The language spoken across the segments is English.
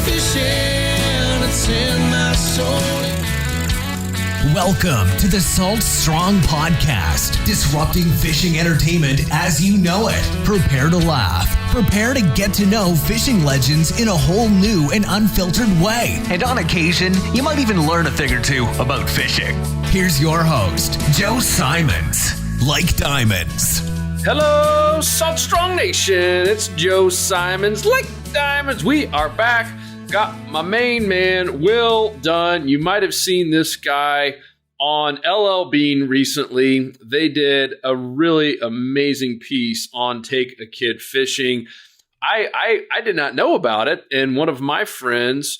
fishing, it's in my soul. Welcome to the Salt Strong Podcast, disrupting fishing entertainment as you know it. Prepare to laugh. Prepare to get to know fishing legends in a whole new and unfiltered way. And on occasion, you might even learn a thing or two about fishing. Here's your host, Joe Simons. Like diamonds. Hello, Salt Strong Nation. It's Joe Simons. Like diamonds, we are back. Got my main man, Will Dunn. You might have seen this guy on LDbean recently. They did a really amazing piece on Take a Kid Fishing. I did not know about it, and one of my friends,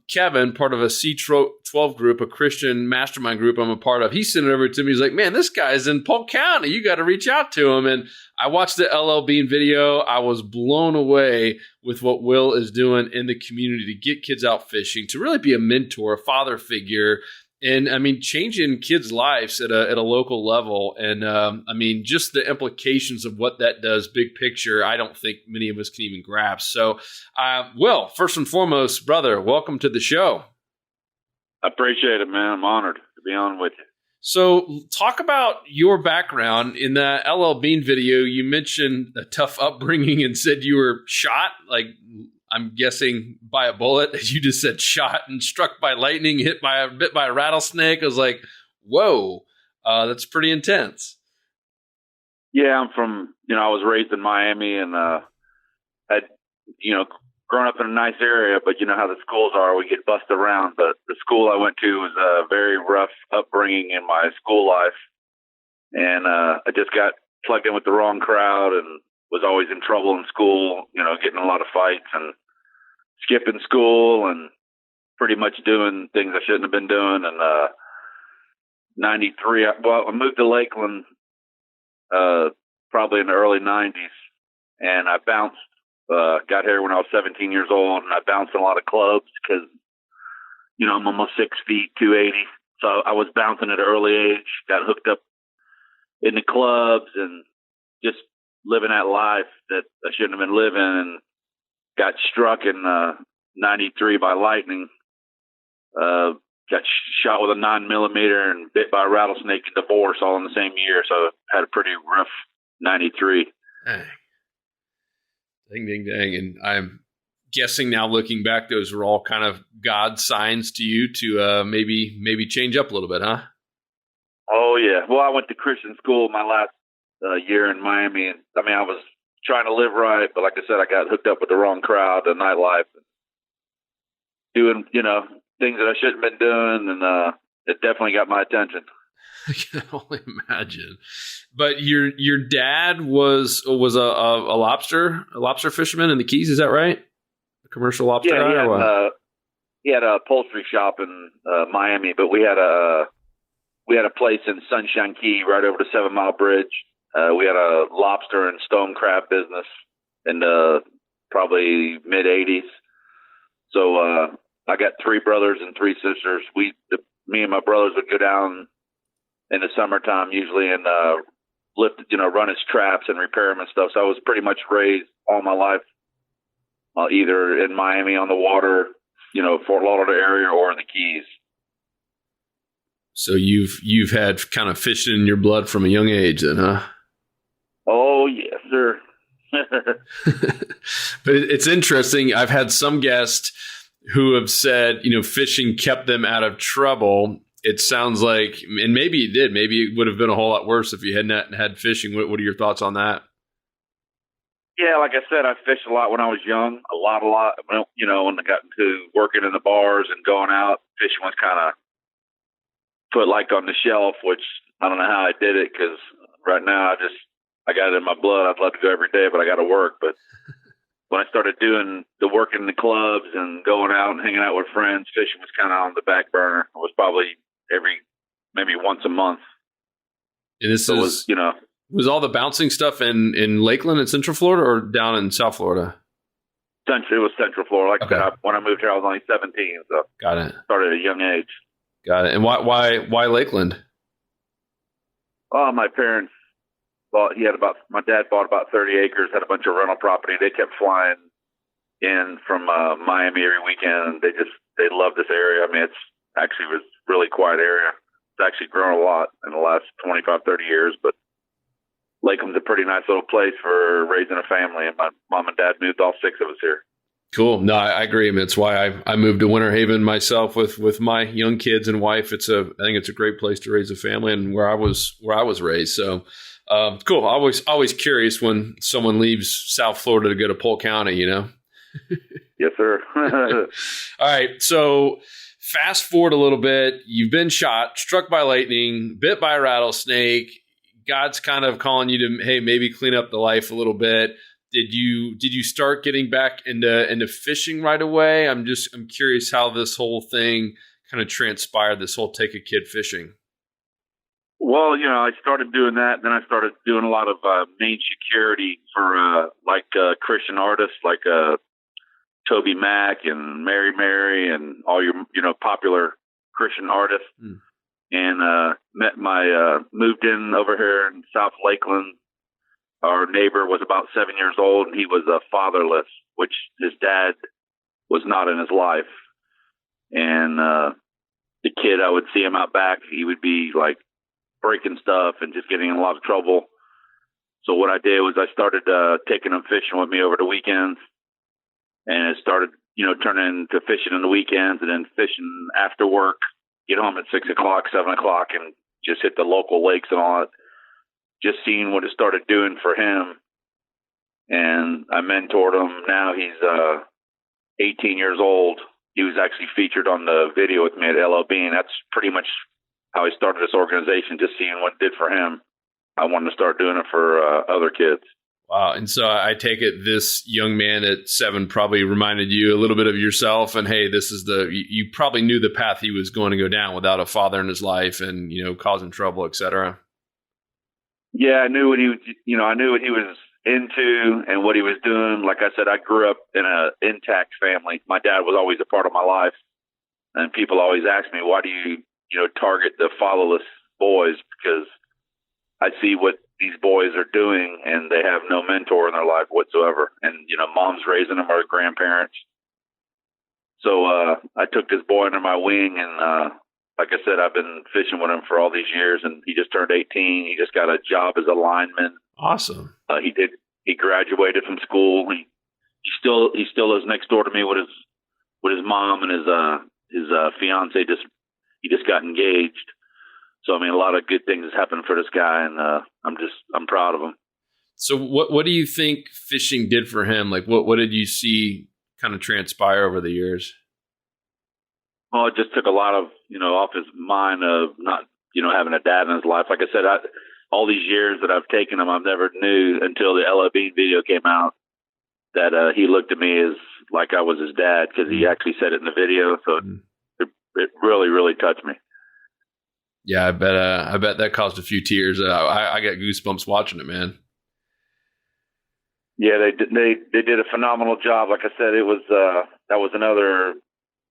Kevin, part of a C12 group, a Christian mastermind group I'm a part of, he sent it over to me. He's like, man, this guy's in Polk County. You got to reach out to him. And I watched the LDbean video. I was blown away with what Will is doing in the community to get kids out fishing, to really be a mentor, a father figure. And I mean, changing kids' lives at a local level. And I mean, just the implications of what that does, big picture, I don't think many of us can even grasp. So, Will, first and foremost, brother, welcome to the show. I appreciate it, man. I'm honored to be on with you. So talk about your background. In the LDbean video, you mentioned a tough upbringing and said you were shot, like I'm guessing by a bullet. As you just said, shot and struck by lightning, bit by a rattlesnake. I was like, whoa, that's pretty intense. Yeah, I'm from, I was raised in Miami and had, grown up in a nice area, but you know how the schools are, we get bussed around. But the school I went to was a very rough upbringing in my school life. And I just got plugged in with the wrong crowd and was always in trouble in school, getting a lot of fights and skipping school and pretty much doing things I shouldn't have been doing. And 93, I moved to Lakeland probably in the early 90s, and I bounced. Got here when I was 17 years old, and I bounced in a lot of clubs because, I'm almost 6 feet, 280. So I was bouncing at an early age, got hooked up in the clubs and just living that life that I shouldn't have been living, and got struck in 93 by lightning. Got shot with a 9mm and bit by a rattlesnake and divorced all in the same year. So I had a pretty rough 93. Dang, dang, dang. And I'm guessing now, looking back, those were all kind of God signs to you to maybe change up a little bit, huh? Oh, yeah. Well, I went to Christian school my last year in Miami. And, I was trying to live right, but like I said, I got hooked up with the wrong crowd, the nightlife, doing, things that I shouldn't have been doing, and it definitely got my attention. I can only imagine. But your dad was a lobster fisherman in the Keys, is that right? A commercial lobster guy? Yeah, he had a upholstery shop in Miami, but we had a place in Sunshine Key right over the 7 Mile Bridge. We had a lobster and stone crab business in the probably mid 80s. So I got 3 brothers and 3 sisters. Me and my brothers would go down in the summertime usually and lift, run his traps and repair them and stuff. So I was pretty much raised all my life either in Miami on the water, Fort Lauderdale area, or in the Keys. So you've had kind of fishing in your blood from a young age then, huh? Oh, yes, sir. But it's interesting. I've had some guests who have said, fishing kept them out of trouble. It sounds like, and maybe it did. Maybe it would have been a whole lot worse if you hadn't had fishing. What are your thoughts on that? Yeah, like I said, I fished a lot when I was young. A lot. When I got into working in the bars and going out, fishing was kind of put like on the shelf, which I don't know how I did it, because right now I got it in my blood. I'd love to go every day, but I got to work. But when I started doing the work in the clubs and going out and hanging out with friends, fishing was kind of on the back burner. It was probably maybe once a month. And this was all the bouncing stuff in Lakeland and Central Florida, or down in South Florida? It was Central Florida. Like I said, when I moved here, I was only 17, so got it. Started at a young age. Got it. And why Lakeland? Oh, my parents my dad bought about 30 acres, had a bunch of rental property. They kept flying, in from Miami every weekend. They love this area. I mean, it's actually was really quiet area. It's actually grown a lot in the last 25, 30 years, but Lakeland's a pretty nice little place for raising a family, and my mom and dad moved all 6 of us here. Cool. No, I agree. I mean, it's why I moved to Winter Haven myself with my young kids and wife. I think it's a great place to raise a family, and where I was raised. So, cool. Always curious when someone leaves South Florida to go to Polk County, you know? Yes, sir. All right. So fast forward a little bit. You've been shot, struck by lightning, bit by a rattlesnake. God's kind of calling you to, hey, maybe clean up the life a little bit. Did you start getting back into fishing right away? I'm curious how this whole thing kind of transpired, this whole take a kid fishing. Well, I started doing that. Then I started doing a lot of main security for Christian artists like Toby Mac and Mary and all your popular Christian artists. And moved in over here in South Lakeland. Our neighbor was about 7 years old, and he was fatherless, which his dad was not in his life. And the kid, I would see him out back. He would be like breaking stuff and just getting in a lot of trouble. So what I did was I started taking him fishing with me over the weekends, and it started, turning into fishing on the weekends and then fishing after work. Get home at 6 o'clock, 7 o'clock, and just hit the local lakes and all that. Just seeing what it started doing for him. And I mentored him. Now he's 18 years old. He was actually featured on the video with me at LDbean. That's pretty much how I started this organization, just seeing what it did for him. I wanted to start doing it for other kids. Wow. And so I take it this young man at 7 probably reminded you a little bit of yourself, and hey, this is you probably knew the path he was going to go down without a father in his life and, causing trouble, et cetera. Yeah, I knew what he was, I knew what he was into and what he was doing. Like I said, I grew up in an intact family. My dad was always a part of my life. And people always ask me, why do you, target the fatherless boys? Because I see what these boys are doing, and they have no mentor in their life whatsoever. And, mom's raising them, or grandparents. So I took this boy under my wing, and like I said, I've been fishing with him for all these years, and he just turned 18. He just got a job as a lineman. Awesome. He graduated from school. He still lives next door to me with his mom and his fiance. He just got engaged. So, I mean, a lot of good things has happened for this guy, and I'm proud of him. So what do you think fishing did for him? Like, what did you see kind of transpire over the years? Well, it just took a lot of, off his mind of not, having a dad in his life. Like I said, all these years that I've taken him, I've never knew until the LDbean video came out that he looked at me as like I was his dad, because he actually said it in the video. So it really, really touched me. Yeah, I bet that caused a few tears. I got goosebumps watching it, man. Yeah, they did a phenomenal job. Like I said, it was that was another.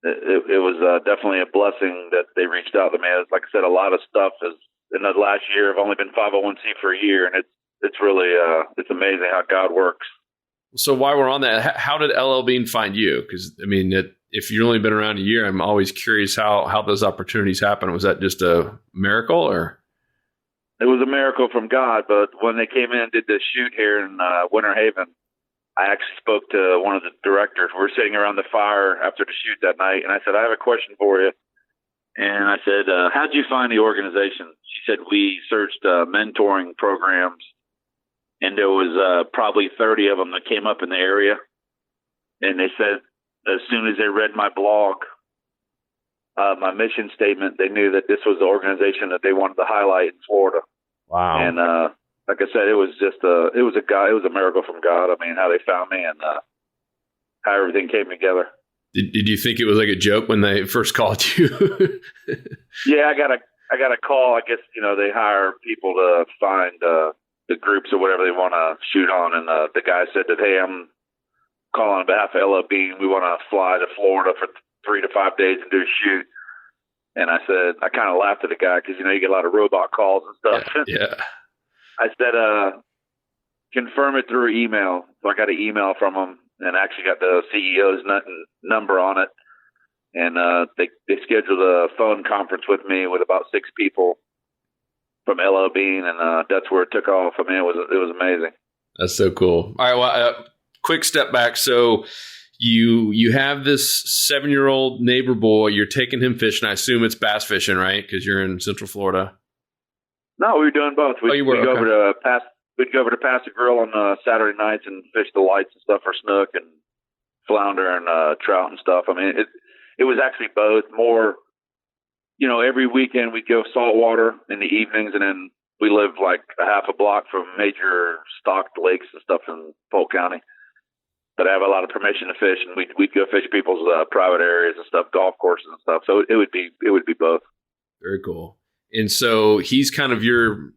It was definitely a blessing that they reached out to me. Like I said, a lot of stuff is in the last year. I've only been 501c for a year, and it's really it's amazing how God works. So while we're on that, how did LDbean find you? Because I mean, if you've only been around a year, I'm always curious how those opportunities happen. Was that just a miracle, or? It was a miracle from God. But when they came in and did the shoot here in Winter Haven, I actually spoke to one of the directors. We were sitting around the fire after the shoot that night, and I said, I have a question for you. And I said, how'd you find the organization? She said, we searched mentoring programs, and there was probably 30 of them that came up in the area. And they said, as soon as they read my blog, my mission statement, they knew that this was the organization that they wanted to highlight in Florida. Wow. And like I said, it was a miracle from God. I mean, how they found me and how everything came together. Did you think it was like a joke when they first called you? Yeah, I got a call. I guess, they hire people to find the groups or whatever they want to shoot on. And the guy said that, hey, I'm calling on behalf of LDbean. We want to fly to Florida for 3 to 5 days and do a shoot. And I said, I kind of laughed at the guy because, you get a lot of robot calls and stuff. Yeah. I said, confirm it through email. So I got an email from him, and actually got the CEO's number on it. And they scheduled a phone conference with me with about 6 people from LDbean, and that's where it took off. I mean, it was amazing. That's so cool. All right, well, quick step back. So you have this 7-year-old neighbor boy. You're taking him fishing. I assume it's bass fishing, right? Because you're in Central Florida. No, we were doing both. We'd go okay. We'd go over to Pass the Grill on Saturday nights and fish the lights and stuff for snook and flounder and trout and stuff. I mean, it was actually both. More, every weekend we'd go saltwater in the evenings, and then we lived like a half a block from major stocked lakes and stuff in Polk County that have a lot of permission to fish, and we'd go fish people's private areas and stuff, golf courses and stuff. So it would be both. Very cool. And so he's kind of your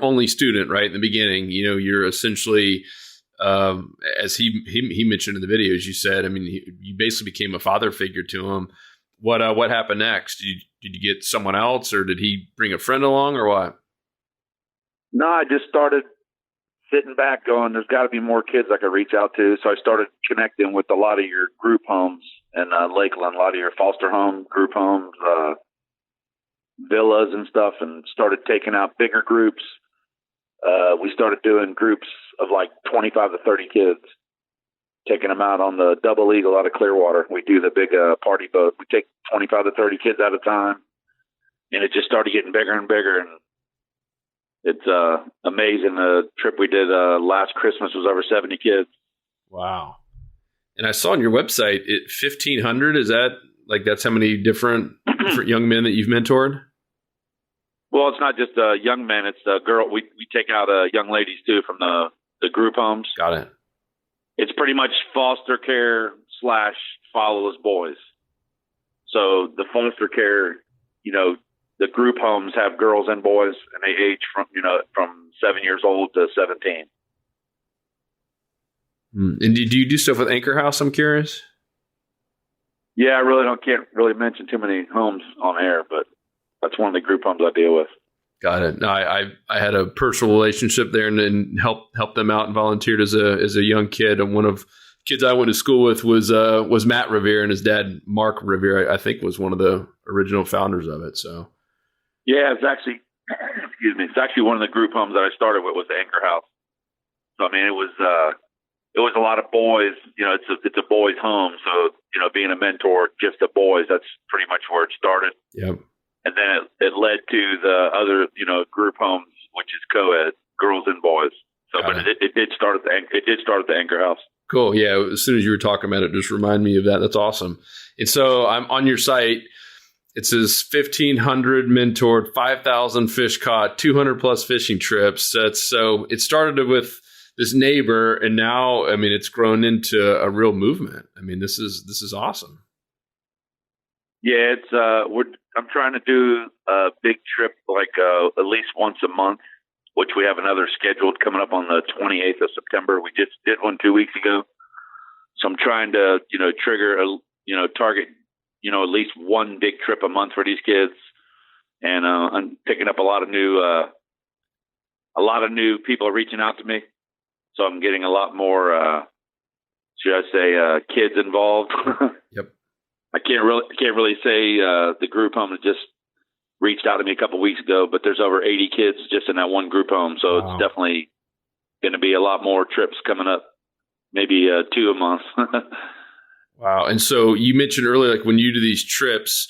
only student, right? In the beginning, you're essentially, as he mentioned in the videos, you said, I mean, you basically became a father figure to him. What happened next? Did you get someone else, or did he bring a friend along, or what? No, I just started sitting back going, there's got to be more kids I could reach out to. So I started connecting with a lot of your group homes in Lakeland, a lot of your foster home, group homes, villas and stuff, and started taking out bigger groups. We started doing groups of like 25 to 30 kids, taking them out on the Double Eagle out of Clearwater. We do the big party boat. We take 25 to 30 kids at a time, and it just started getting bigger and bigger. And it's amazing. The trip we did last Christmas was over 70 kids. Wow. And I saw on your website, 1,500. Is that that's how many different young men that you've mentored? Well, it's not just young men. It's girl. We take out young ladies too from the group homes. Got it. It's pretty much foster care / fatherless boys. So the foster care, the group homes have girls and boys, and they age from 7 years old to 17. And do you do stuff with Anchor House? I'm curious. Yeah, I can't really mention too many homes on air, but that's one of the group homes I deal with. Got it. No, I had a personal relationship there and helped them out and volunteered as a young kid. And one of kids I went to school with was Matt Revere, and his dad Mark Revere, I think, was one of the original founders of it. So yeah, it's actually it's actually one of the group homes that I started with was the Anchor House. So I mean, it was a lot of boys. It's a boys' home. So being a mentor just to boys, that's pretty much where it started. Yep. And then it led to the other, group homes, which is co-ed, girls and boys. So, but it did start at the Anchor House. Cool. Yeah. As soon as you were talking about it, just remind me of that. That's awesome. And so I'm on your site. It says 1,500 mentored, 5,000 fish caught, 200 plus fishing trips. So it started with this neighbor, and now, I mean, it's grown into a real movement. I mean, this is awesome. Yeah, I'm trying to do a big trip at least once a month, which we have another scheduled coming up on the 28th of September. We just did one 2 weeks ago. So I'm trying to, trigger, target, at least one big trip a month for these kids. And I'm picking up a lot of new people are reaching out to me. So I'm getting a lot more, should I say, kids involved. Yep. I can't really say the group home just reached out to me a couple of weeks ago, but there's over 80 kids just in that one group home. So It's definitely going to be a lot more trips coming up, maybe 2 a month. Wow. And so you mentioned earlier, when you do these trips,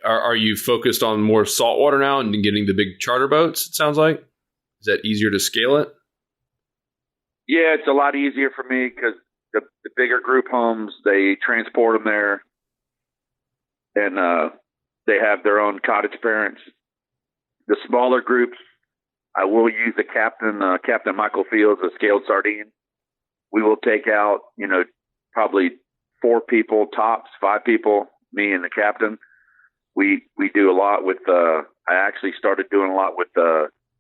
are you focused on more saltwater now and getting the big charter boats, it sounds like? Is that easier to scale it? Yeah, it's a lot easier for me because the bigger group homes, they transport them there. And they have their own cottage parents. The smaller groups, I will use the captain, Captain Michael Fields, a scaled sardine. We will take out, probably 4 people, tops, 5 people, me and the captain. We do a lot with, I actually started doing a lot with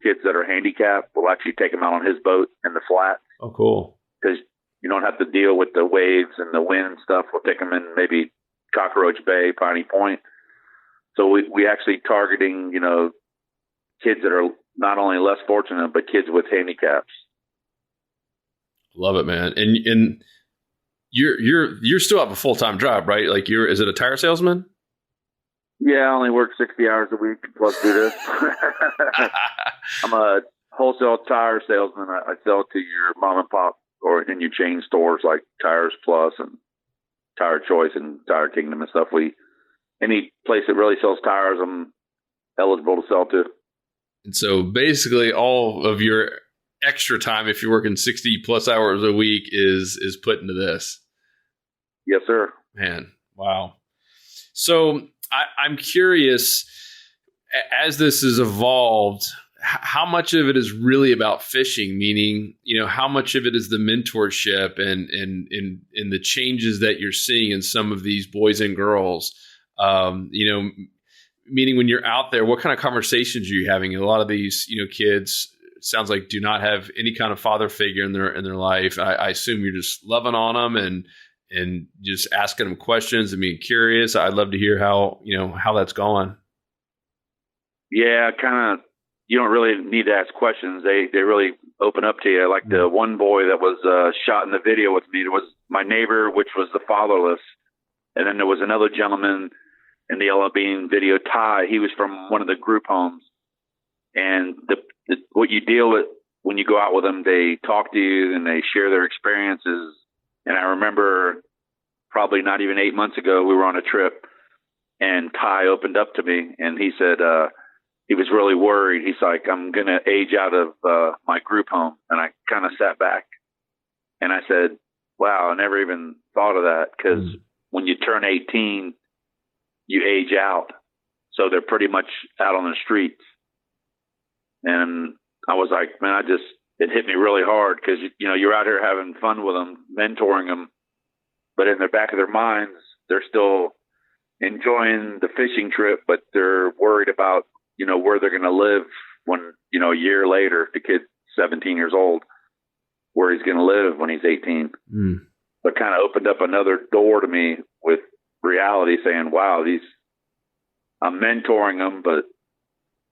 kids that are handicapped. We'll actually take them out on his boat in the flat. Oh, cool. Because you don't have to deal with the waves and the wind and stuff. We'll take them in maybe Cockroach Bay, Piney Point. So we actually targeting, kids that are not only less fortunate, but kids with handicaps. Love it, man. And you're still have a full-time job, right? Like is it a tire salesman? Yeah, I only work 60 hours a week plus do this. I'm a wholesale tire salesman. I sell to your mom and pop or in your chain stores like Tires Plus and Tire Choice and Tire Kingdom and stuff. Any place that really sells tires, I'm eligible to sell to. And so basically all of your extra time, if you're working 60 plus hours a week, is put into this. Yes, sir. Man, wow. So I'm curious, as this has evolved, how much of it is really about fishing? Meaning, how much of it is the mentorship and the changes that you're seeing in some of these boys and girls? Meaning when you're out there, what kind of conversations are you having? A lot of these, kids, it sounds like do not have any kind of father figure in their life. I assume you're just loving on them and just asking them questions and being curious. I'd love to hear how that's going. Yeah, kind of. You don't really need to ask questions. They really open up to you. Like the one boy that was shot in the video with me, it was my neighbor, which was the fatherless. And then there was another gentleman in the LDbean video, Ty. He was from one of the group homes. And what you deal with when you go out with them, they talk to you and they share their experiences. And I remember probably not even 8 months ago, we were on a trip and Ty opened up to me and he said, he was really worried. He's like, I'm going to age out of my group home. And I kind of sat back and I said, wow, I never even thought of that because when you turn 18, you age out. So they're pretty much out on the streets. And I was like, man, it hit me really hard because, you're out here having fun with them, mentoring them. But in the back of their minds, they're still enjoying the fishing trip, but they're worried about, where they're going to live when, a year later, the kid's 17 years old, where he's going to live when he's 18. So it kind of opened up another door to me with reality saying, wow, I'm mentoring them, but,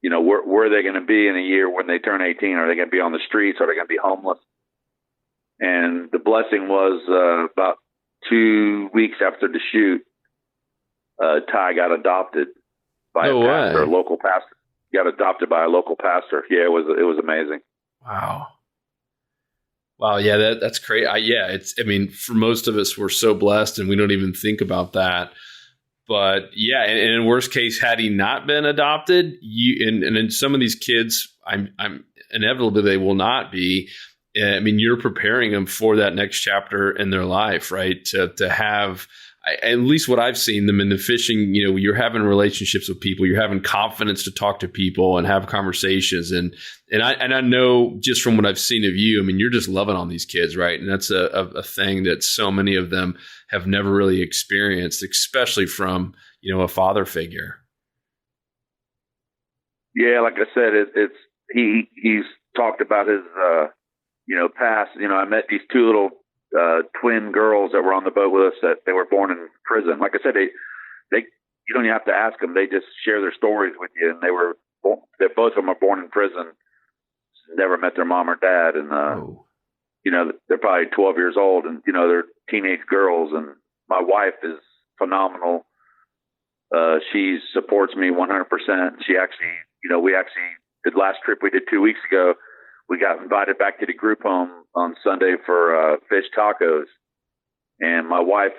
where are they going to be in a year when they turn 18? Are they going to be on the streets? Are they going to be homeless? And the blessing was about 2 weeks after the shoot, Ty got adopted by a local pastor. Got adopted by a local pastor. Yeah, it was amazing. Wow. Yeah, that's great. For most of us, we're so blessed and we don't even think about that. But yeah, and in worst case, had he not been adopted, and in some of these kids, I'm inevitably they will not be. You're preparing them for that next chapter in their life, right? To have, at least what I've seen them in the fishing, you're having relationships with people, you're having confidence to talk to people and have conversations. And I know just from what I've seen of you, you're just loving on these kids, right? And that's a thing that so many of them have never really experienced, especially from, a father figure. Yeah. Like I said, he's talked about his, past, I met these two little twin girls that were on the boat with us that they were born in prison. Like I said, they you don't even have to ask them. They just share their stories with you. And they're both of them are born in prison, never met their mom or dad. And, they're probably 12 years old and, they're teenage girls. And my wife is phenomenal. She supports me 100%. She actually, the last trip we did 2 weeks ago, we got invited back to the group home on Sunday for fish tacos. And my wife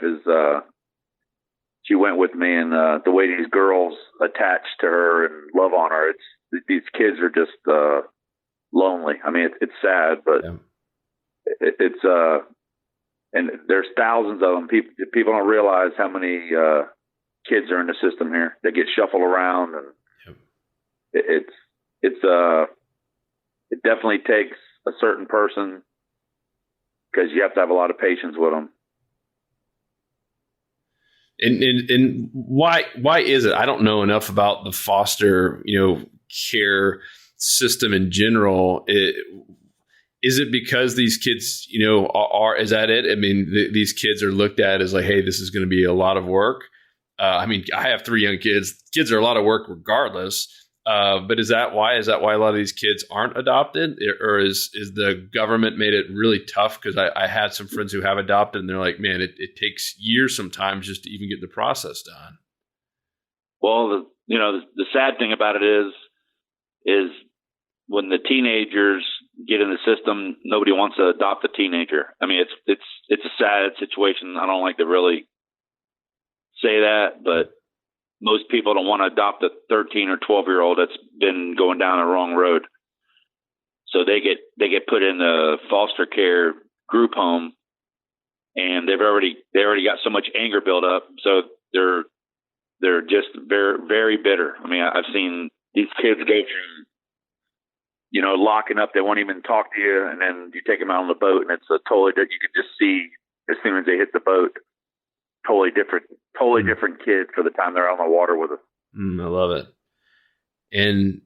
she went with me, and the way these girls attach to her and love on her, these kids are just lonely. It's sad, but it's and there's thousands of them. People don't realize how many kids are in the system here. They get shuffled around, and it definitely takes a certain person because you have to have a lot of patience with them. And why is it? I don't know enough about the foster, care system in general. Is it because these kids, is that it? These kids are looked at as like, hey, this is going to be a lot of work. I have 3 young kids. Kids are a lot of work regardless. But is that why? Is that why a lot of these kids aren't adopted, or is the government made it really tough? Because I had some friends who have adopted, and they're like, man, it takes years sometimes just to even get the process done. Well, the sad thing about it is when the teenagers get in the system, nobody wants to adopt a teenager. I mean, it's a sad situation. I don't like to really say that, but most people don't want to adopt a 13 or 12-year-old that's been going down the wrong road. So they get put in the foster care group home, and they already got so much anger built up. So they're just very, very bitter. I mean, I've seen these kids go through, locking up. They won't even talk to you, and then you take them out on the boat, and it's a totally different. You can just see as soon as they hit the boat, totally different kid for the time they're out on the water with us. I love it. And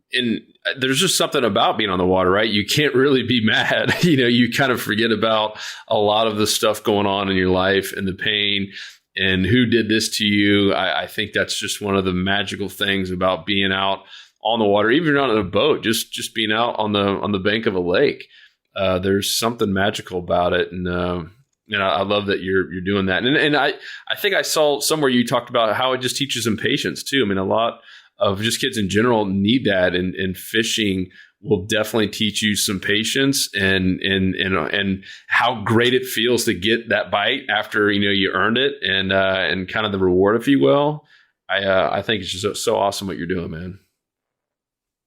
there's just something about being on the water, right? You can't really be mad. You kind of forget about a lot of the stuff going on in your life and the pain and who did this to you. I think that's just one of the magical things about being out on the water, even not on a boat, just being out on the bank of a lake. There's something magical about it. And I love that you're doing that. And I think I saw somewhere you talked about how it just teaches them patience too. I mean, a lot of just kids in general need that, and fishing will definitely teach you some patience and how great it feels to get that bite after you earned it, and kind of the reward, if you will. I think it's just so awesome what you're doing, man.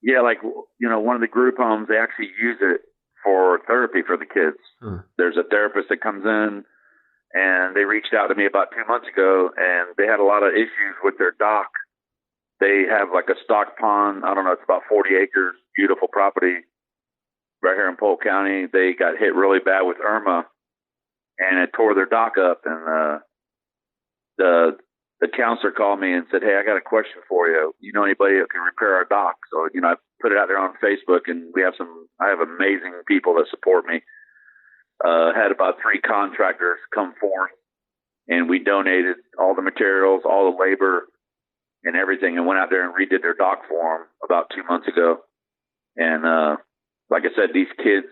Yeah, like one of the group homes, they actually use it for therapy for the kids. There's a therapist that comes in, and they reached out to me about 2 months ago, and they had a lot of issues with their dock. They have like a stock pond. I don't know. It's about 40 acres, beautiful property right here in Polk County. They got hit really bad with Irma, and it tore their dock up. And the counselor called me and said, "Hey, I got a question for you. You know anybody that can repair our dock?" So I put it out there on Facebook, and I have amazing people that support me. Had about 3 contractors come forth, and we donated all the materials, all the labor, and everything, and went out there and redid their dock for them about 2 months ago. And like I said, these kids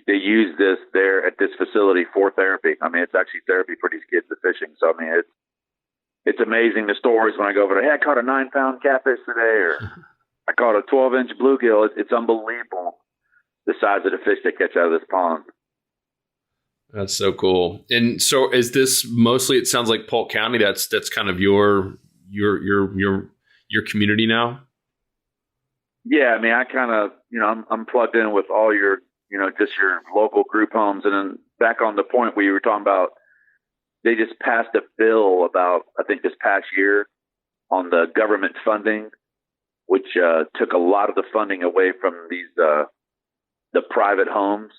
they use this there at this facility for therapy. I mean, it's actually therapy for these kids of fishing. So I mean, it's amazing the stories when I go over there. Hey, I caught a 9-pound catfish today, or I caught a 12-inch bluegill. It's unbelievable the size of the fish they catch out of this pond. That's so cool. And so is this mostly? It sounds like Polk County. That's kind of your community now? Yeah, I mean, I kind of, I'm plugged in with all your, just your local group homes. And then back on the point where you were talking about, they just passed a bill about, I think this past year, on the government funding, which took a lot of the funding away from these the private homes.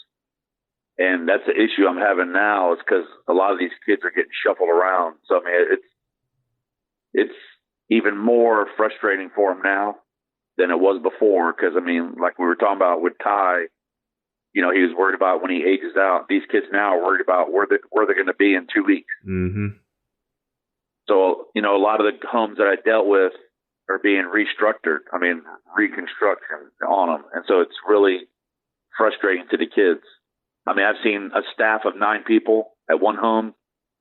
And that's the issue I'm having now, is because a lot of these kids are getting shuffled around. So I mean, it's even more frustrating for them now than it was before. Because I mean, like we were talking about with Ty, he was worried about when he ages out. These kids now are worried about where they're going to be in 2 weeks. Mm-hmm. So a lot of the homes that I dealt with are being restructured. I mean, reconstruction on them, and so it's really frustrating to the kids. I mean, I've seen a staff of 9 people at one home,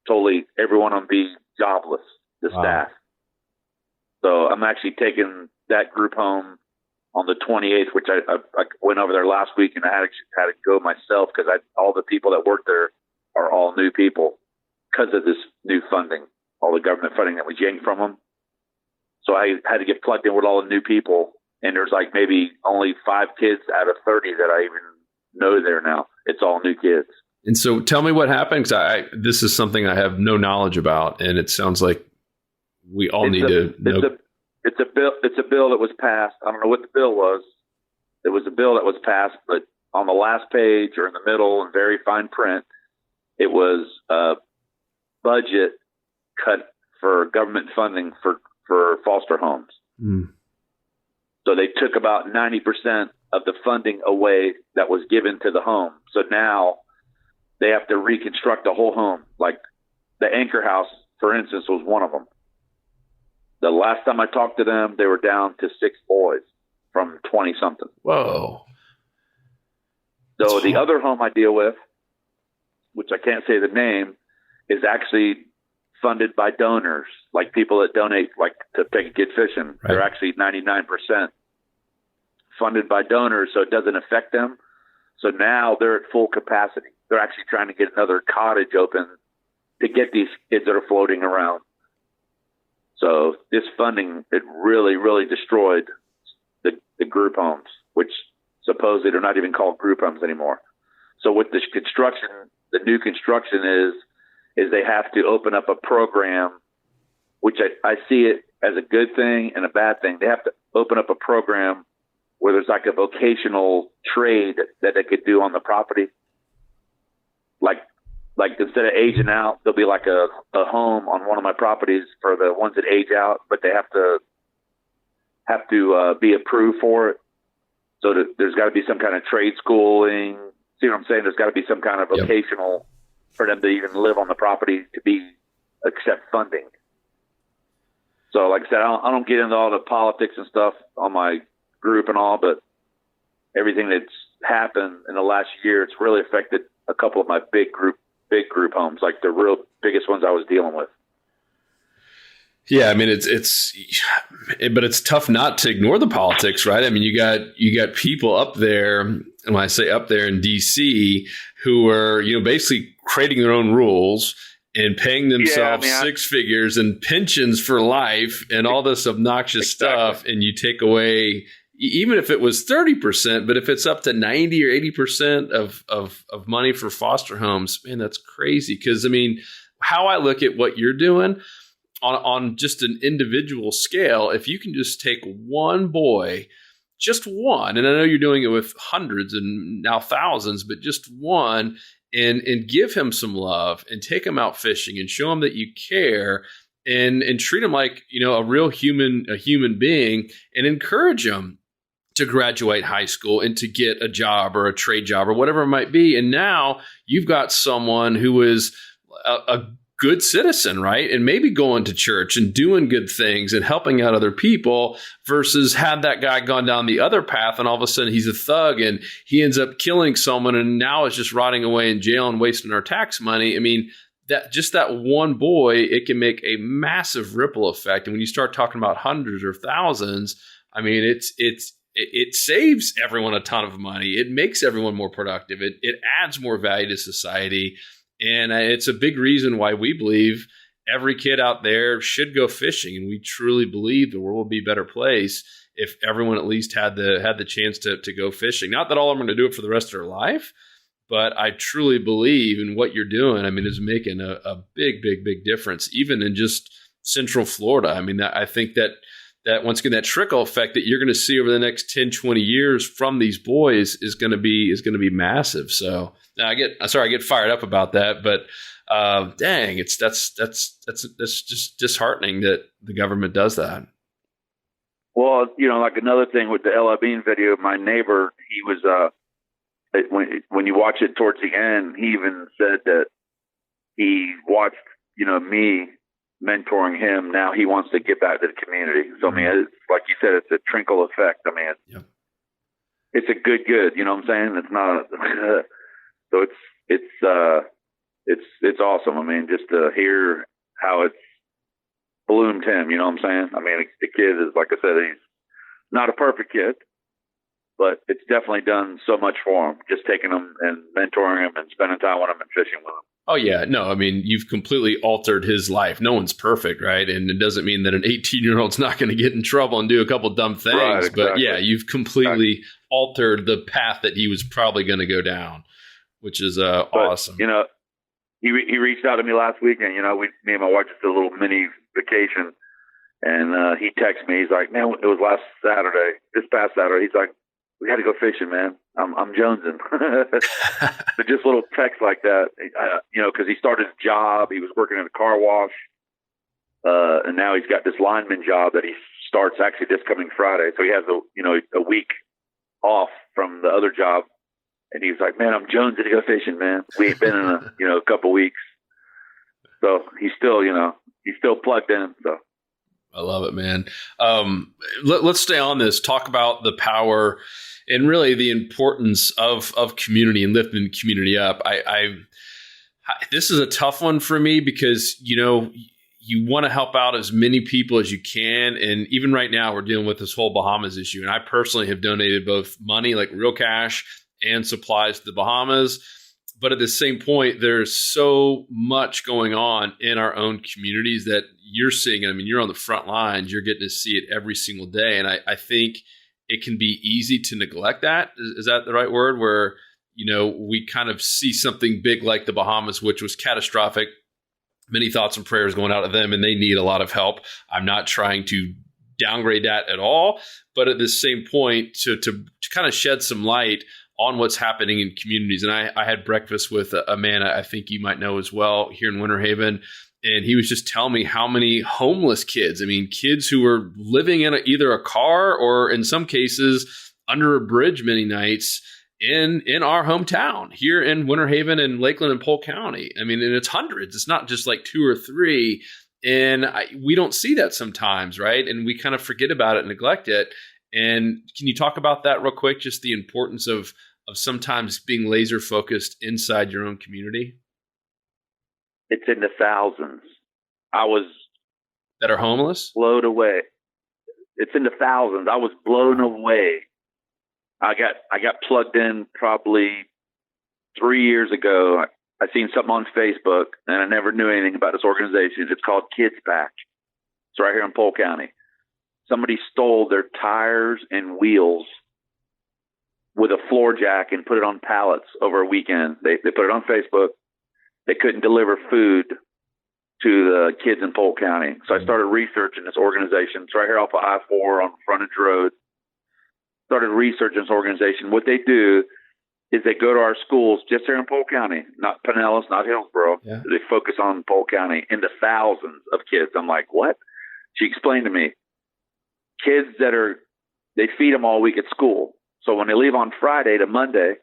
totally every one of them be jobless, the staff. So I'm actually taking that group home on the 28th, which I went over there last week, and I had to go myself because all the people that work there are all new people because of this new funding, all the government funding that was yanked from them. So I had to get plugged in with all the new people, and there's like maybe only 5 kids out of 30 that I even know there now. It's all new kids. And so tell me what happened, because this is something I have no knowledge about, and it sounds like we all need to know. It's a bill that was passed. I don't know what the bill was. It was a bill that was passed, but on the last page or in the middle in very fine print, it was a budget cut for government funding for foster homes. Mm. So they took about 90% of the funding away that was given to the home. So now they have to reconstruct the whole home. Like the Anchor House, for instance, was one of them. The last time I talked to them, they were down to 6 boys. from 20 something. Whoa. So the other home I deal with, which I can't say the name, is actually funded by donors, like people that donate, like to take a kid fishing. Right. They're actually 99% funded by donors, so it doesn't affect them. So now they're at full capacity. They're actually trying to get another cottage open to get these kids that are floating around. So this funding, it really, really destroyed the group homes, which supposedly they're not even called group homes anymore. So with this construction, the new construction is they have to open up a program, which I see it as a good thing and a bad thing. They have to open up a program where there's like a vocational trade that they could do on the property. Like instead of aging out, there'll be like a home on one of my properties for the ones that age out, but they have to be approved for it. So there's got to be some kind of trade schooling. See what I'm saying? There's got to be some kind of vocational for them to even live on the property to accept funding. So like I said, I don't get into all the politics and stuff on my group and all, but everything that's happened in the last year, it's really affected a couple of my big group homes, like the real biggest ones I was dealing with. Yeah, I mean but it's tough not to ignore the politics, right? I mean, you got people up there, and when I say up there in DC, who are basically creating their own rules and paying themselves six figures and pensions for life and all this obnoxious stuff, and you take away, even if it was 30%, but if it's up to 90 or 80% of money for foster homes, man, that's crazy. Because I mean, how I look at what you're doing on just an individual scale, if you can just take one boy, just one, and I know you're doing it with hundreds and now thousands, but just one, and give him some love and take him out fishing and show him that you care and treat him like, a real human being, and encourage him to graduate high school and to get a job or a trade job or whatever it might be. And now you've got someone who is a good citizen, right? And maybe going to church and doing good things and helping out other people, versus had that guy gone down the other path and all of a sudden he's a thug and he ends up killing someone and now is just rotting away in jail and wasting our tax money. I mean, that one boy, it can make a massive ripple effect. And when you start talking about hundreds or thousands, I mean, it saves everyone a ton of money. It makes everyone more productive. It adds more value to society. And it's a big reason why we believe every kid out there should go fishing. And we truly believe the world will be a better place if everyone at least had the chance to go fishing. Not that all of them are going to do it for the rest of their life, but I truly believe in what you're doing. I mean, it's making a big, big, big difference, even in just Central Florida. I mean, I think that once again, that trickle effect that you're going to see over the next 10, 20 years from these boys is going to be massive. So I get fired up about that, but dang, that's just disheartening that the government does that. Well, like another thing with the LDbean video, my neighbor, he was when you watch it towards the end, he even said that he watched me mentoring him. Now he wants to give back to the community. So I mean, it's, like you said, it's a trickle effect. I mean, it's a good. You know what I'm saying? It's not. So it's awesome. I mean, just to hear how it's bloomed him. You know what I'm saying? I mean, the kid is, like I said, he's not a perfect kid, but it's definitely done so much for him. Just taking him and mentoring him and spending time with him and fishing with him. Oh, yeah. No, I mean, you've completely altered his life. No one's perfect, right? And it doesn't mean that an 18-year-old's not going to get in trouble and do a couple dumb things. Right, exactly. But yeah, you've completely altered the path that he was probably going to go down, which is awesome. He reached out to me last weekend. Me and my wife just did a little mini vacation, and he texted me. He's like, "Man, it was this past Saturday. He's like, we got to go fishing, man. I'm jonesing." But just little texts like that, because he started a job. He was working in a car wash, and now he's got this lineman job that he starts actually this coming Friday. So he has a week off from the other job, and he's like, "Man, I'm jonesing to go fishing, man. We ain't been in a couple weeks." So he's still plugged in. So I love it, man. Let's stay on this. Talk about the power and really the importance of community and lifting community up. This is a tough one for me because, you want to help out as many people as you can. And even right now, we're dealing with this whole Bahamas issue. And I personally have donated both money, like real cash, and supplies to the Bahamas. But at the same point, there's so much going on in our own communities that you're seeing. I mean, you're on the front lines. You're getting to see it every single day. And I think it can be easy to neglect that. Is that the right word? Where, we kind of see something big like the Bahamas, which was catastrophic. Many thoughts and prayers going out to them, and they need a lot of help. I'm not trying to downgrade that at all. But at the same point, to kind of shed some light on what's happening in communities. And I had breakfast with a man I think you might know as well here in Winter Haven. And he was just telling me how many homeless kids, kids who were living in either a car or in some cases under a bridge many nights in our hometown here in Winter Haven and Lakeland and Polk County. And it's hundreds. It's not just like 2 or 3. And we don't see that sometimes, right? And we kind of forget about it and neglect it. And can you talk about that real quick? Just the importance of sometimes being laser focused inside your own community. It's in the thousands. That are homeless? Blown away. It's in the thousands. I was blown away. I got plugged in probably 3 years ago. I seen something on Facebook, and I never knew anything about this organization. It's called Kids Pack. It's right here in Polk County. Somebody stole their tires and wheels with a floor jack and put it on pallets over a weekend. They put it on Facebook. They couldn't deliver food to the kids in Polk County. So I started researching this organization. It's right here off of I-4 on Frontage Road. Started researching this organization. What they do is they go to our schools just here in Polk County, not Pinellas, not Hillsborough. Yeah. They focus on Polk County in the thousands of kids. I'm like, what? She explained to me, kids they feed them all week at school. So when they leave on Friday to Monday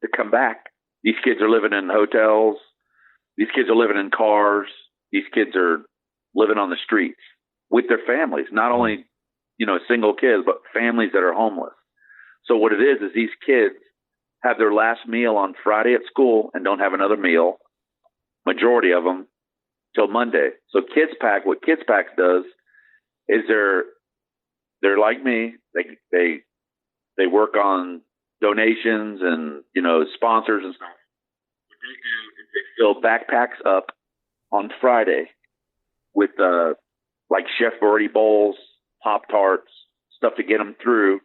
to come back, these kids are living in hotels. These kids are living in cars. These kids are living on the streets with their families, not only, single kids, but families that are homeless. So what it is these kids have their last meal on Friday at school and don't have another meal, majority of them, till Monday. So what Kids Pack does is they're like me. They work on donations and, sponsors and stuff. What they do is they fill backpacks up on Friday with like Chef Birdie bowls, Pop-Tarts, stuff to get them through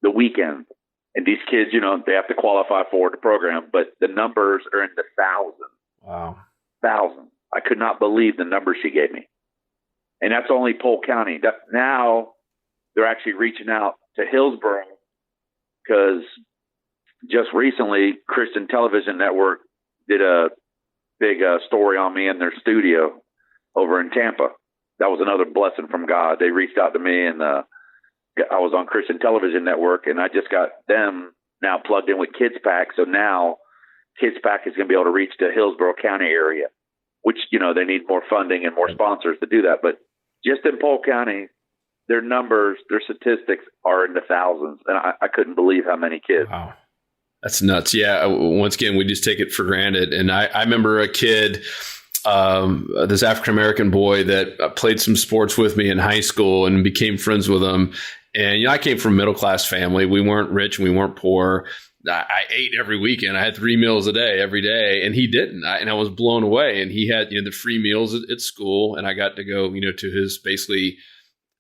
the weekend. And these kids, they have to qualify for the program, but the numbers are in the thousands. Wow. Thousands. I could not believe the numbers she gave me. And that's only Polk County. Now they're actually reaching out to Hillsborough because just recently, Christian Television Network did a big story on me in their studio over in Tampa. That was another blessing from God. They reached out to me, and I was on Christian Television Network, and I just got them now plugged in with Kids Pack. So now Kids Pack is going to be able to reach the Hillsborough County area, which, they need more funding and more sponsors to do that. But just in Polk County, their numbers, their statistics are in the thousands. And I couldn't believe how many kids. Wow. That's nuts. Yeah. Once again, we just take it for granted. And I remember a kid, this African-American boy that played some sports with me in high school and became friends with him. And, I came from a middle-class family. We weren't rich and we weren't poor. I ate every weekend. I had 3 meals a day, every day. And he didn't. And I was blown away. And he had, the free meals at school. And I got to go, to his basically,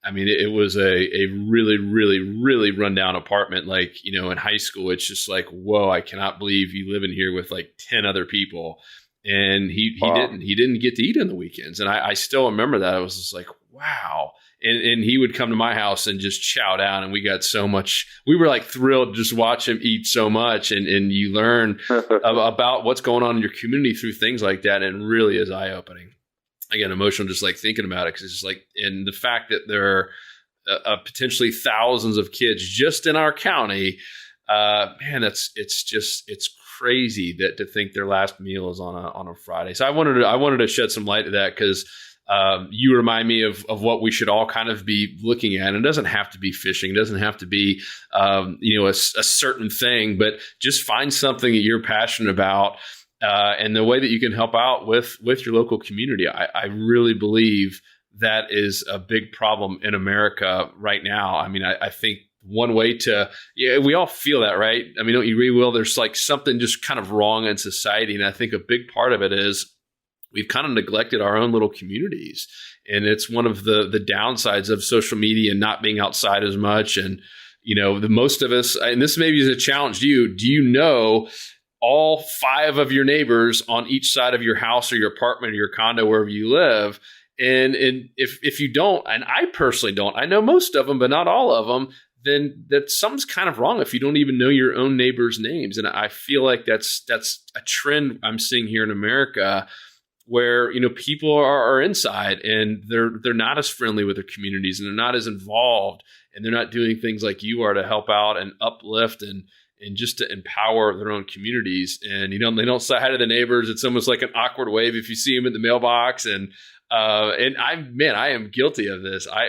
it was a really, really, really rundown apartment. Like, in high school, it's just like, whoa, I cannot believe you live in here with like 10 other people. And he didn't get to eat on the weekends. And I still remember that. I was just like, wow. And he would come to my house and just chow down. And we got so much, we were like thrilled to just watch him eat so much. And you learn about what's going on in your community through things like that. And it really is eye opening. Again, emotional, just like thinking about it. Cause it's just like, and the fact that there are potentially thousands of kids just in our county, man, it's crazy that to think their last meal is on a Friday. So I wanted to shed some light to that because you remind me of what we should all kind of be looking at. And it doesn't have to be fishing. It doesn't have to be, a certain thing, but just find something that you're passionate about. And the way that you can help out with your local community. I really believe that is a big problem in America right now. I mean, I think one way we all feel that, right? I mean, don't you agree, Will? There's like something just kind of wrong in society. And I think a big part of it is we've kind of neglected our own little communities. And it's one of the downsides of social media and not being outside as much. And, the most of us, and this maybe is a challenge to you, do you know all 5 of your neighbors on each side of your house or your apartment or your condo, wherever you live? And if you don't, and I personally don't, I know most of them, but not all of them, then that something's kind of wrong if you don't even know your own neighbors' names. And I feel like that's a trend I'm seeing here in America, where people are inside and they're not as friendly with their communities, and they're not as involved, and they're not doing things like you are to help out and uplift and just to empower their own communities. And they don't say hi to the neighbors. It's almost like an awkward wave if you see them in the mailbox. And I am guilty of this. I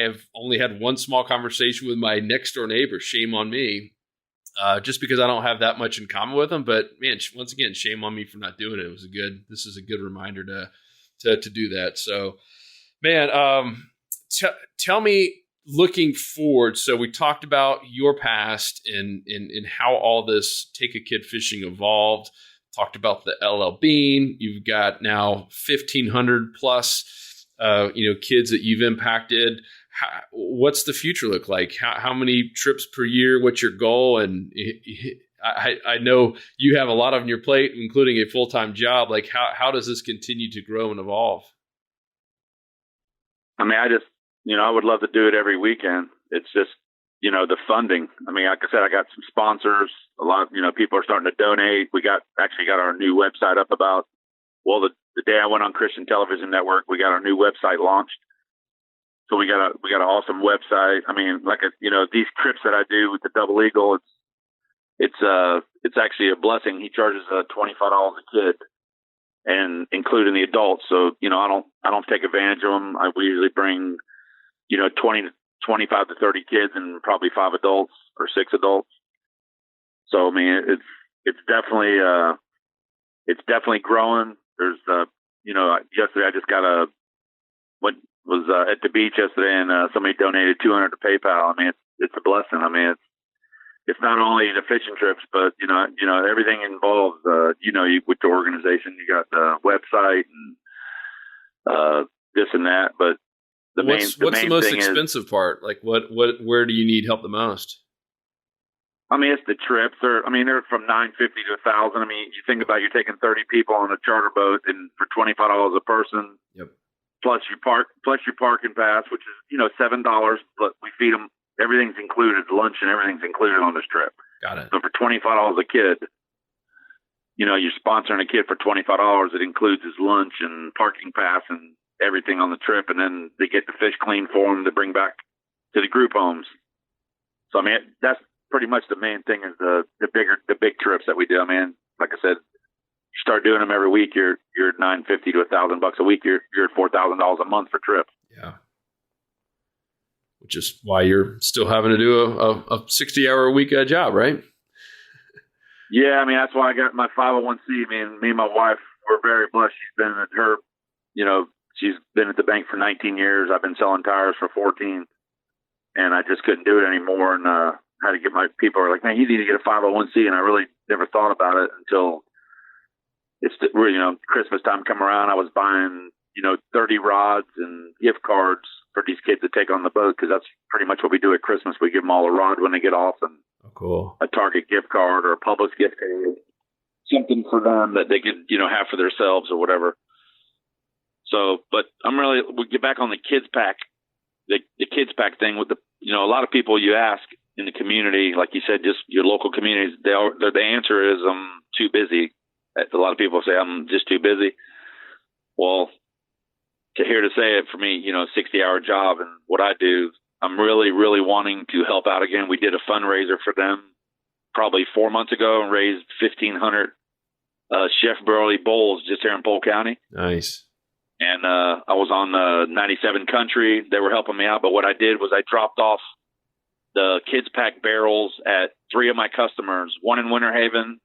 have only had one small conversation with my next door neighbor. Shame on me. Just because I don't have that much in common with them. But man, once again, shame on me for not doing it. This is a good reminder to do that. So, man, tell me, looking forward. So we talked about your past and how all this Take a Kid Fishing evolved. Talked about the LDbean. You've got now 1,500 plus, kids that you've impacted. What's the future look like? How many trips per year? What's your goal? And I know you have a lot on your plate, including a full-time job. Like how does this continue to grow and evolve? I mean, I would love to do it every weekend. It's just, the funding. I mean, like I said, I got some sponsors. A lot of, people are starting to donate. We got our new website up the day I went on Christian Television Network, we got our new website launched. So we got an awesome website. I mean, these trips that I do with the Double Eagle, it's actually a blessing. He charges $25 a kid, and including the adults. So I don't take advantage of them. We usually bring 25 to 30 kids and probably 5 adults or 6 adults. So I mean, it's definitely growing. There's yesterday I just got at the beach yesterday, and somebody donated $200 to PayPal. I mean, it's a blessing. I mean, it's not only the fishing trips, but everything involved. With the organization, you got the website and this and that. But what's the most expensive part? Like where do you need help the most? I mean, it's the trips. They're from $950 to $1,000. I mean, you think about you're taking 30 people on a charter boat, and for $25 a person. Yep. Plus your parking pass, which is $7, but we feed them. Everything's included, lunch and everything's included on this trip. Got it. So for $25 a kid, you're sponsoring a kid for $25. It includes his lunch and parking pass and everything on the trip, and then they get the fish cleaned for them to bring back to the group homes. So I mean, that's pretty much the main thing is the big trips that we do. I mean, like I said, you start doing them every week, you're $950 to $1,000 a week. You're at $4,000 a month for trips. Yeah. Which is why you're still having to do a 60-hour a week job, right? Yeah. I mean, that's why I got my 501c. I mean, me and my wife, we're very blessed. She's been at the bank for 19 years. I've been selling tires for 14, and I just couldn't do it anymore. And, had to get my people are like, man, you need to get a 501c. And I really never thought about it until Christmas time come around. I was buying, 30 rods and gift cards for these kids to take on the boat, because that's pretty much what we do at Christmas. We give them all a rod when they get off, and a Target gift card or a Publix gift card, something for them that they could, have for themselves or whatever. So, but we get back on the kids pack, the kids pack thing with a lot of people you ask in the community, like you said, just your local communities, the answer is I'm too busy. A lot of people say I'm just too busy. Well, to say it for me, 60-hour job and what I do, I'm really, really wanting to help out again. We did a fundraiser for them probably 4 months ago and raised 1,500 Chef Burley bowls just here in Polk County. Nice. And I was on 97 Country. They were helping me out. But what I did was I dropped off the kids pack barrels at 3 of my customers, one in Winter Haven,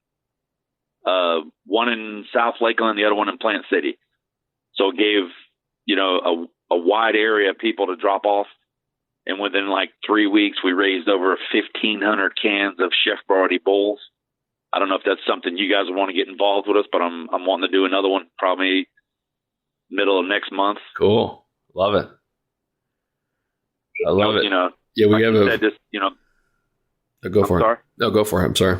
one in South Lakeland, the other one in Plant City. So it gave, a wide area of people to drop off. And within like 3 weeks, we raised over 1,500 cans of Chef Boyardee bowls. I don't know if that's something you guys want to get involved with us, but I'm wanting to do another one probably middle of next month. Cool. Love it. I love it. Yeah, we have go for it. Sorry? No, go for it. I'm sorry.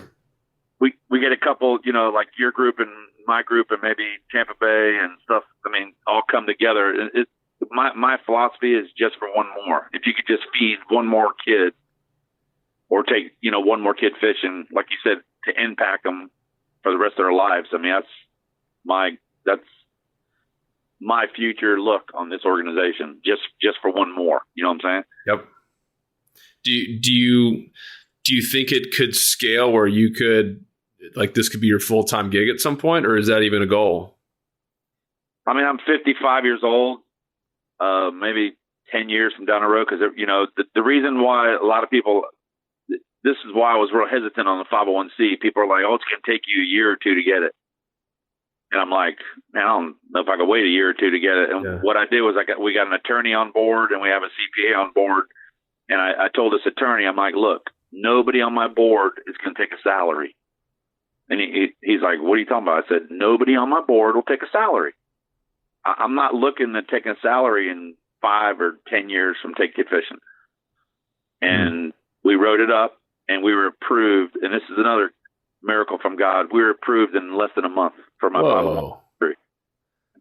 We get a couple, like your group and my group and maybe Tampa Bay and stuff. I mean, all come together. My philosophy is just for one more. If you could just feed one more kid or take, one more kid fishing, like you said, to impact them for the rest of their lives. I mean, that's my future look on this organization, just for one more. You know what I'm saying? Yep. Do you think it could scale where you could, like, this could be your full-time gig at some point, or is that even a goal? I mean, I'm 55 years old, maybe 10 years from down the road. Cause the reason why a lot of people, this is why I was real hesitant on the 501c. People are like, oh, it's going to take you a year or two to get it. And I'm like, man, I don't know if I could wait a year or two to get it. And what I did was we got an attorney on board and we have a CPA on board. And I told this attorney, I'm like, look, nobody on my board is going to take a salary. And he's like, what are you talking about? I said, nobody on my board will take a salary. I'm not looking to take a salary in 5 or 10 years from Take Kid Fishing. And we wrote it up and we were approved. And this is another miracle from God. We were approved in less than a month for my 501c.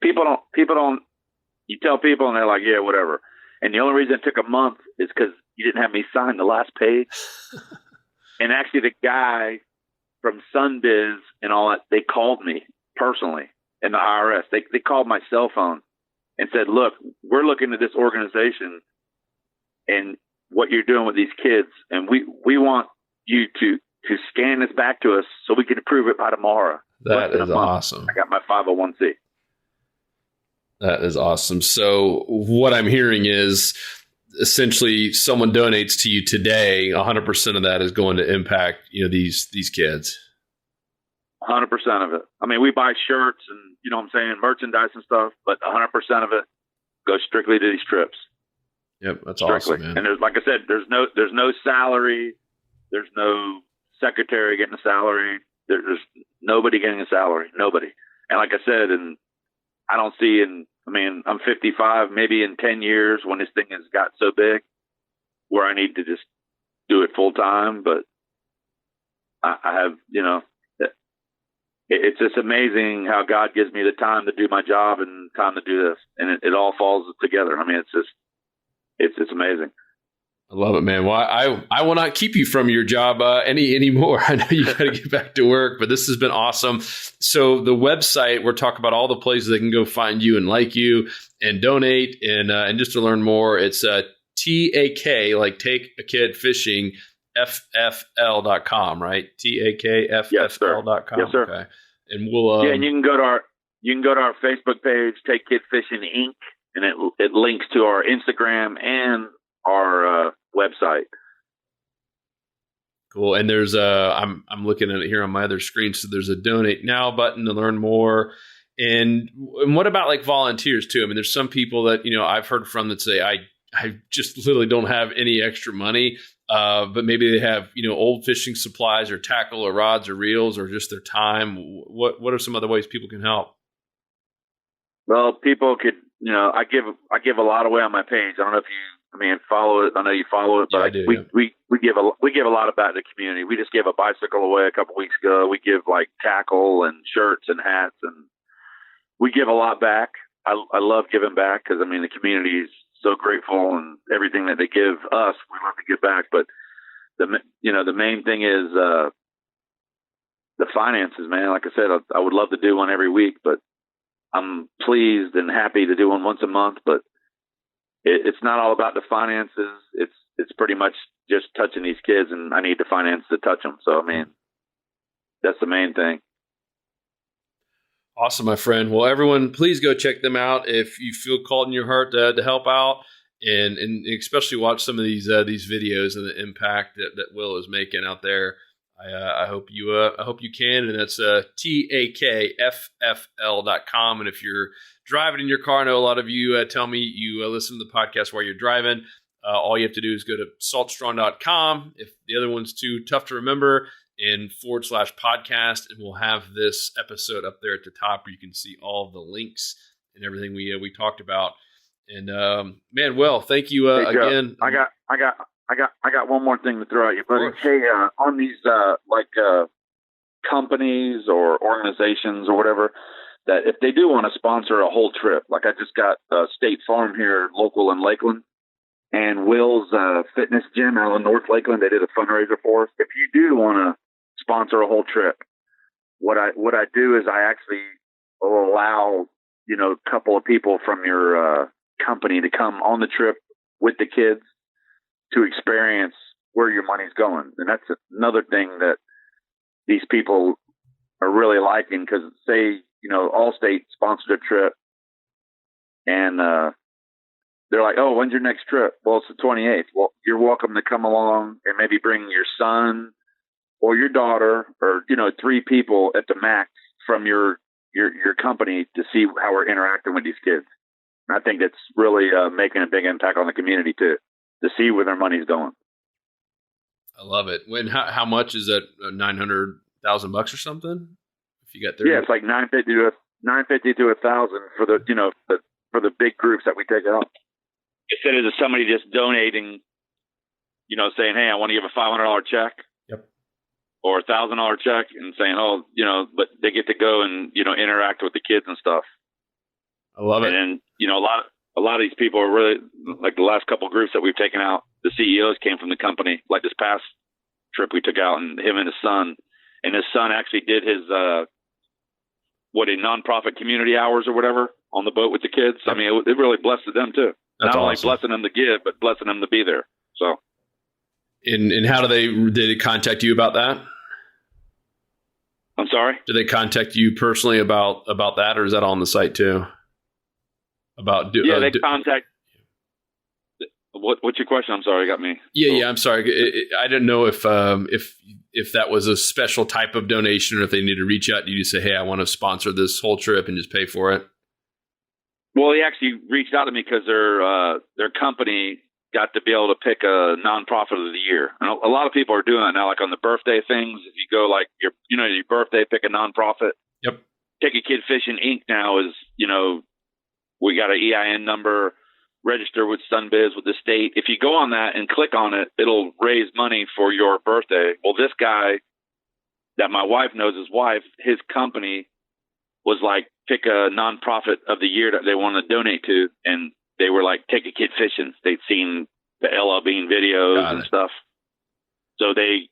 People don't, you tell people and they're like, yeah, whatever. And the only reason it took a month is because you didn't have me sign the last page. And actually the guy from Sunbiz and all that, they called me personally in the IRS. They called my cell phone and said, look, we're looking at this organization and what you're doing with these kids. And we want you to scan this back to us so we can approve it by tomorrow. That is awesome. I got my 501c. That is awesome. So what I'm hearing is essentially someone donates to you today, 100% of that is going to impact, these kids. 100% of it. I mean, we buy shirts and, merchandise and stuff, but 100% of it goes strictly to these trips. Yep. That's strictly. Awesome, man. And like I said, there's no salary. There's no secretary getting a salary. There's nobody getting a salary. Nobody. And like I said, and I don't see I'm 55, maybe in 10 years when this thing has got so big where I need to just do it full time. But I have, it's just amazing how God gives me the time to do my job and time to do this. And it all falls together. I mean, it's amazing. I love it, man. Well, I will not keep you from your job anymore. I know you got to get back to work, but this has been awesome. So the website, we're talking about all the places they can go find you and like you and donate and just to learn more. It's TAK, like Take a Kid Fishing, FFL.com, right? TAKFFL.com. Yes, sir. Okay. And we'll and you can go to our Facebook page, Take Kid Fishing Inc., and it links to our Instagram and our website. Cool. And there's I'm looking at it here on my other screen. So there's a donate now button to learn more. And what about like volunteers too? I mean, there's some people that, I've heard from that say, I just literally don't have any extra money. But maybe they have, old fishing supplies or tackle or rods or reels or just their time. What are some other ways people can help? Well, people could, I give a lot away on my page. I don't know if you, follow it. I know you follow it, but yeah, I do, we give a lot about the community. We just gave a bicycle away a couple weeks ago. We give like tackle and shirts and hats, and we give a lot back. I love giving back because the community is so grateful and everything that they give us, we love to give back. But the main thing is the finances, man. Like I said, I would love to do one every week, but I'm pleased and happy to do one once a month. But it's not all about the finances. It's pretty much just touching these kids, and I need the finance to touch them. So, that's the main thing. Awesome, my friend. Well, everyone, please go check them out if you feel called in your heart to help out, and especially watch some of these videos and the impact that Will is making out there. I hope you can, and that's takffl.com. And if you're driving in your car, I know a lot of you tell me you listen to the podcast while you're driving. All you have to do is go to saltstrong.com. If the other one's too tough to remember, and /podcast, and we'll have this episode up there at the top where you can see all the links and everything we talked about. And man, Will, thank you again. I got one more thing to throw at you, buddy. Hey, on these companies or organizations or whatever, that if they do want to sponsor a whole trip, like I just got State Farm here, local in Lakeland, and Will's fitness gym out in North Lakeland, they did a fundraiser for us. If you do want to sponsor a whole trip, what I do is I actually will allow, a couple of people from your company to come on the trip with the kids to experience where your money's going. And that's another thing that these people are really liking, because say, Allstate sponsored a trip, and they're like, oh, when's your next trip? Well, it's the 28th. Well, you're welcome to come along and maybe bring your son or your daughter, or, 3 people at the max from your company to see how we're interacting with these kids. And I think that's really making a big impact on the community too, to see where their money's going. I love it. How much is that? $900,000 or something? If you got 30. Yeah, it's like $950 to $1,000 for the for the big groups that we take out. Instead of somebody just donating, saying, hey, I want to give a $500 check. Yep. Or a $1,000 check, and saying, oh, but they get to go and, interact with the kids and stuff. I love it. And then, a lot of these people are really, like the last couple of groups that we've taken out, the CEOs came from the company. Like this past trip we took out, and him and his son actually did his, a nonprofit community hours or whatever on the boat with the kids. I mean, it really blessed them too. That's Not awesome. only blessing them to give, but blessing them to be there. So. And how did they contact you about that? I'm sorry? Did they contact you personally about that, or is that on the site too? They contact. What's your question? I'm sorry, you got me. Yeah. I'm sorry. I didn't know if that was a special type of donation, or if they need to reach out to you to say, hey, I want to sponsor this whole trip and just pay for it. Well, he actually reached out to me because their company got to be able to pick a nonprofit of the year. And a lot of people are doing that now, like on the birthday things. If you go like your birthday, pick a nonprofit. Yep. Take a Kid Fishing Inc. now is, we got an EIN number, register with Sunbiz with the state. If you go on that and click on it, it'll raise money for your birthday. Well, this guy that my wife knows, his wife, his company was like, pick a nonprofit of the year that they want to donate to. And they were like, take a kid fishing. They'd seen the LDbean videos and stuff. So they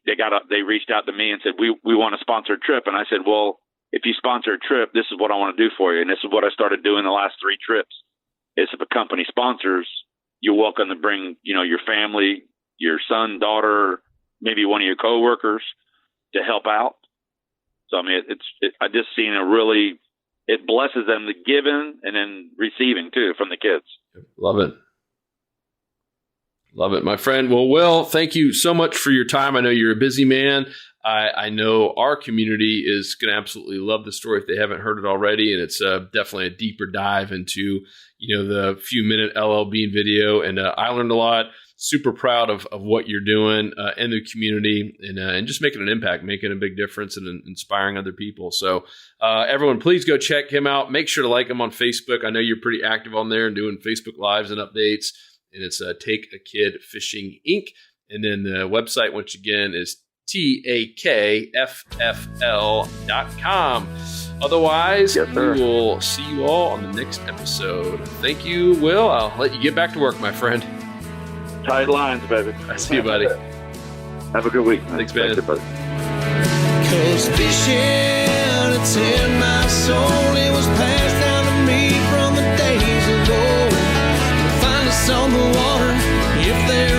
reached out to me and said, we want to sponsor a trip. And I said, well, if you sponsor a trip, this is what I want to do for you. And this is what I started doing the last 3 trips. Is if a company sponsors, you're welcome to bring, your family, your son, daughter, maybe one of your coworkers to help out. So, I mean, I just seen it blesses them, the giving and then receiving too from the kids. Love it. Love it, my friend. Well, Will, thank you so much for your time. I know you're a busy man. I know our community is going to absolutely love the story if they haven't heard it already. And it's definitely a deeper dive into, the few-minute LDbean video. And I learned a lot. Super proud of what you're doing in the community, and just making an impact, making a big difference, and inspiring other people. So everyone, please go check him out. Make sure to like him on Facebook. I know you're pretty active on there and doing Facebook Lives and updates. And it's Take a Kid Fishing Inc. And then the website, once again, is takffl.com. Otherwise, yes, we will see you all on the next episode. Thank you, Will. I'll let you get back to work, my friend. Tight lines, baby. I see you, buddy. Have a good week. Thanks, man. Thank you, buddy. 'Cause fishing, it's in my soul. It was passed down to me from the days ago. Find us on the water if there